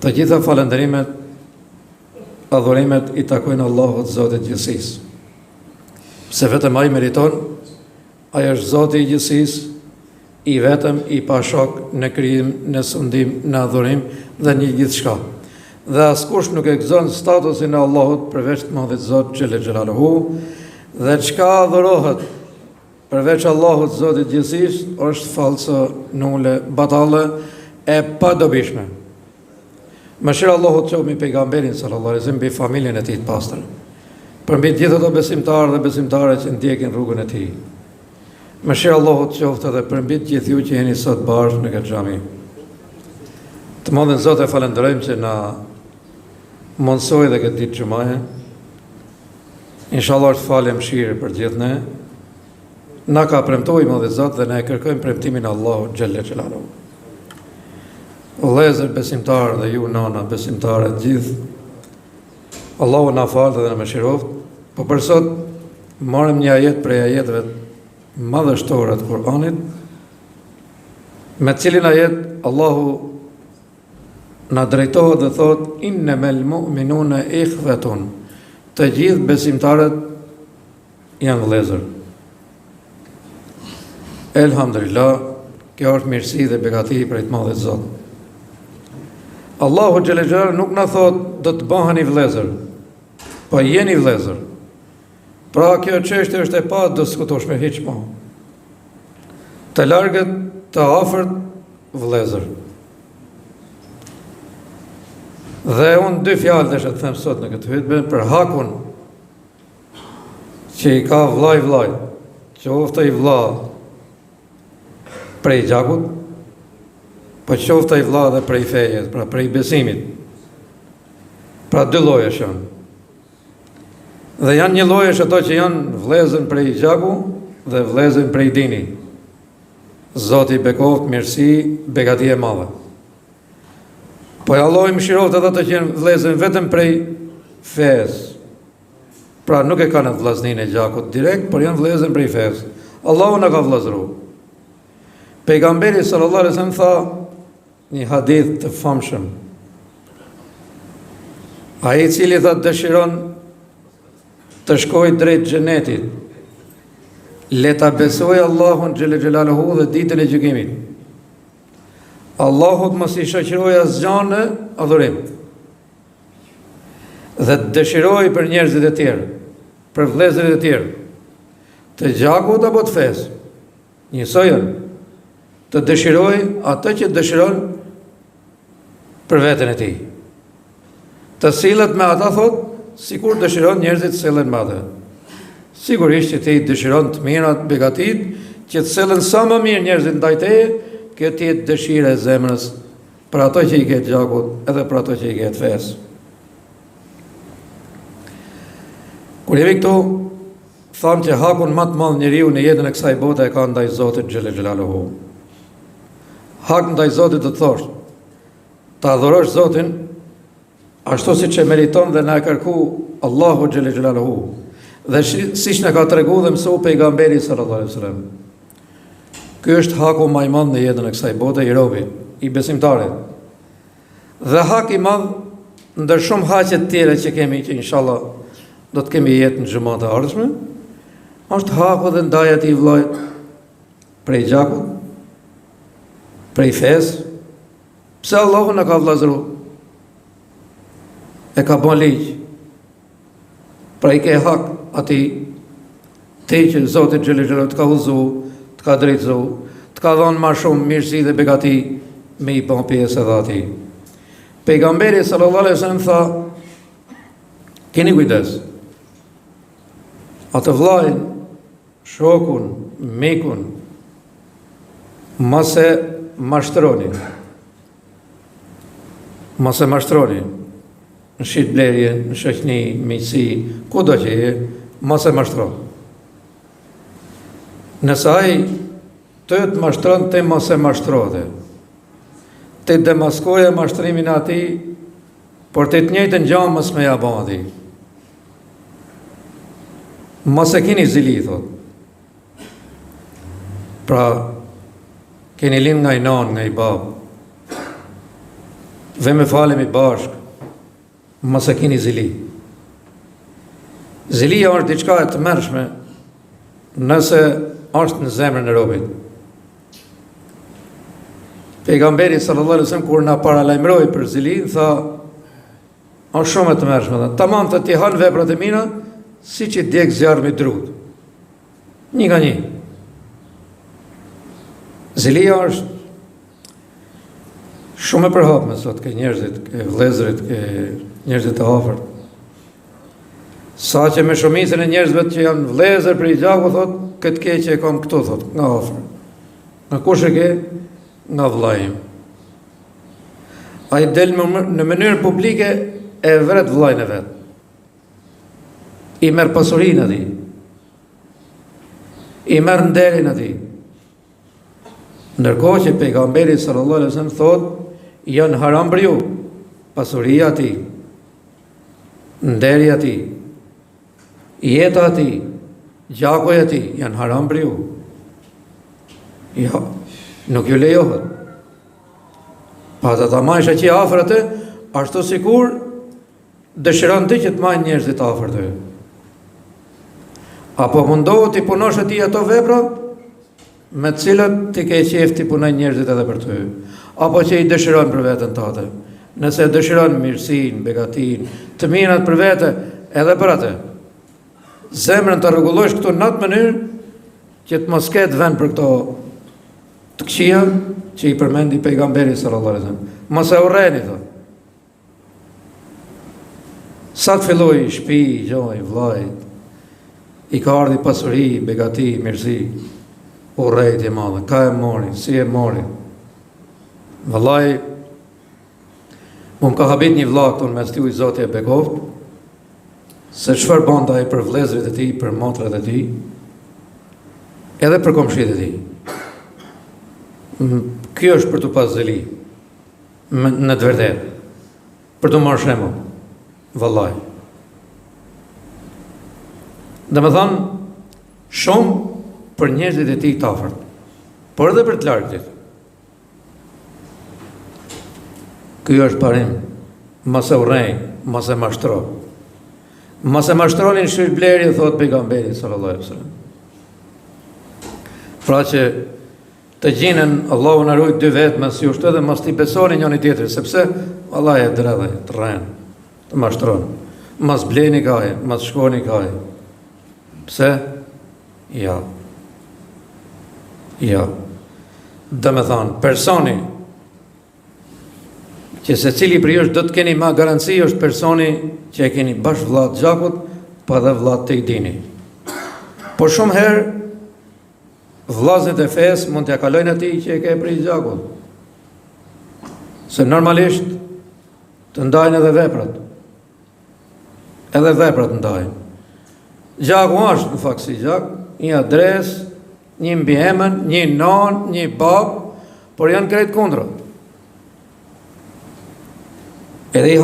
Të gjitha falënderimet, adhurimet I takojnë Allahut Zotit gjithësisë. Se vetëm ai meriton, ai është Zoti I gjithësisë, I vetëm, I pashok në krijim, në sundim, në adhurim dhe një gjithçka. Dhe askush nuk e gëzon statusin e Allahut përveç të Madhit Zot xhelle xhelaluhu, dhe çka adhurohet përveç Allahut Zotit gjithësisë është falso, nule, batalle e padobishme. Mëshira Allahut qoftë mbi pejgamberin sallallahu alaihi wasallam, mbi familjen e tij të pastër. Përmbi gjithë ato besimtarë dhe besimtare që ndjekin rrugën e tij. Mëshira Allahut qoftë edhe përmbi të gjithë ju që jeni sot bashkë në këtë xhami. Të Madhin Zot e falenderojmë që na mundsoi dhe këtë ditë xumaje. Inshallah të falem mëshirë për gjithë ne. Na ka premtuar Madhi Zot dhe ne kërkojmë premtimin e Allahut xhelle xhelaluhu. Vëllezër besimtarë dhe ju nana besimtare gjithë, Allahu na falë dhe na mëshiroft, po për sot marrim një ajet prej ajeteve madhështore të Kur'anit, me cilin ajet Allahu na drejtohet dhe thot: innamal mu'minuna ikhwatun. Të gjithë besimtarët janë vëllezër. Elhamdulillah, kjo është mirësi dhe begati prej të Madhit Zot. Allahu xhelle xhelaluhu nuk na thot do të bëheni vëllezër, po jeni vëllezër. Pra kjo çështje është e pa diskutueshme hiç më. Të largët, të afërt vëllezër. Dhe unë dy fjalë desha të them sot në këtë hutbë për hakun që I ka vllai, qoftë I vlla prej gjakut, po qoftë I vlla dhe prej fejes, pra prej besimit. Pra dy llojesh janë. Dhe janë një llojesh ato që janë vëllezër prej gjaku dhe vëllezër prej dini. Zoti bekoft mirësi, begati e madhe. Po Allah I mëshiroft edhe ato që janë vëllezër vetëm prej fesë. Pra nuk e kanë vllazninë e gjakut direkt, por janë vëllezër prej fesë. Allahu na ka vëllazëruar. Pejgamberi sallallahu alaihi wasallam tha një hadith të famshëm. Ai I cili tha dëshiron të shkojë drejt xhenetit, le ta besojë Allahun xhelle xhelaluhu dhe ditën e gjykimit. Allahut mos I shoqërojë asgjë në adhurim. Dhe të dëshiroj për njerëzit e tjerë, për vëllezërit e tjerë, të gjakut apo të fesë, njësoj janë, të dëshiroj atë që dëshiron për veten e tij. Të sillet me ata thot, sikur dëshiron njerëzit sillen me atë. Sigurisht që ti dëshiron të mirat, begatit, që të sillen sa më mirë njerëzit ndaj teje, kjo të jetë dëshira e zemrës për ato që I ke gjakut, edhe për ato që I ke fesë. Kur jemi këtu, thamë që hakun më të madh njeriu në jetën e kësaj bote e ka ndaj Zotit xhelle xhelaluhu. Hak ndaj Zotit do të thosh, ta adhurosh Zotin ashtu siç e meriton dhe na e kërku Allahu xhelle xhelaluhu. Dhe siç na ka treguar dhe mësoi pejgamberi sallallahu alaihi wasallam. Ky është haku më I madh në jetën e kësaj bote I robit, I besimtarit. Dhe hak I madh ndër shumë haqe të tjera që kemi, që inshallah do të kemi jetë në xhumat e ardhshme, është haku dhe ndaja e vllajt prej gjakut, prej fesë. Pse Allahu na ka vllazëruar? E ka bën ligj. Pra I ke hak atij te që Zoti xhelle xhelaluhu të ka udhëzuar, të ka drejtuar, të ka dhënë më shumë mirësi dhe begati me I bën pjesë edhe atij. Pejgamberi sallallahu alaihi wasallam tha: keni kujdes. Atë vllajin, shokun, mikun, mos e mashtroni. Mos e mashtroni. Në shitblerje, në shoqni, miqësi, kudo që je, mos e mashtro. Nëse ai të mashtron, te mos e mashtrote. Te demaskoje mashtrimin e atij, por te të njëjtën gjë mos më ja bën atij. Mos e keni zili, thot. Pra, keni lind nga I nan, nga I bab. Dhe me falemi bashk, mos e keni zili. Zilia është diçka e tmerrshme nëse është në zemrën e robit. Pejgamberi sallallahu alaihi wasallam kur na paralajmëroi për zilin, tha, është shumë e tmerrshme. Tamam të ti han veprat e mira, siç i djeg zjarri me drut. Një nga një. Zilia është shumë e përhapme sot ke njerëzit, ke vëllezërit, ke njerëzit e afërt. Sa që me shumicën e njerëzve që janë vëllezër për i gjaku, thot, këtë keqe e kam këtu, thot, nga afër. Nga kush e ke? Nga vllai im. Ai del në mënyrë publike e vret vllajën e vet. I merr pasurinë atij. I merr nderin atij. Ndërkohë që pejgamberi sallallahu alaihi wasallam thot, janë haram për ju pasuria atij, nderi atij, jeta atij, gjakoj atij, janë haram për ju. Jo, nuk ju lejohet. Pa të ta majsh që afër atë, ashtu sikur dëshiron ti që të majnë njerëzit afër të. Apo mundohet ti punosh atij ato vepra me të cilat ti ke qejf ti punoj njerëzit edhe për ty. Apo që i dëshiron për veten tënde. Nëse dëshiron mirësinë, begatin, të mirat për vete, edhe për atë. Zemrën të rregullosh këtu në atë mënyrë që të mos ketë vend për këto të këqija që i përmendi pejgamberi sallallahu alaihi wasallam. Mos e urreni thotë. Sa të filloi shtëpi, gjoj, vllai, i ka ardhi pasuri, begati, mirësi, urrejt e madhe, ka e mori, si e mori. Vallai, më ka habit një vlla këtu në mes ty i Zoti e bekoft, se çfarë bën ai për vëllezërit e tij, për motrat e tij, edhe për komshitë e tij. Kjo është për të pas zeli, në të vërtetë, për të marrë shembull, vallai. Dhe me thanë, shumë për njerëzit e tij të afërt, por edhe për të largët. Kjo është parim, mos e urrej, mos e mashtro. Mos e mashtronin shpirtblerje, thot pejgamberi sallallahu alaihi wasallam. Pra që të gjinën Allahu na ruaj dy vetë mes jush edhe mos t'i besoni njëri tjetrit, sepse vallahi e dredhaj, të rren, të mashtron. Mos bleni kaj, mos shkoni kaj. Pse? Ja. Ja. Dhe me thonë, personi që se cili për jush do të keni ma garanci është personi që e keni bash vllat gjakut, pa dhe vllat të i dini. Por shumë herë, vllazët e fesë mund t'ja kalojnë atij që e ke prej gjakut. Se normalisht të ndajnë edhe veprat. Edhe veprat ndajnë. Gjaku është në fakt si gjak, një adres, një mbiemën, një non, një bab, por janë krejt kundra. Edhe i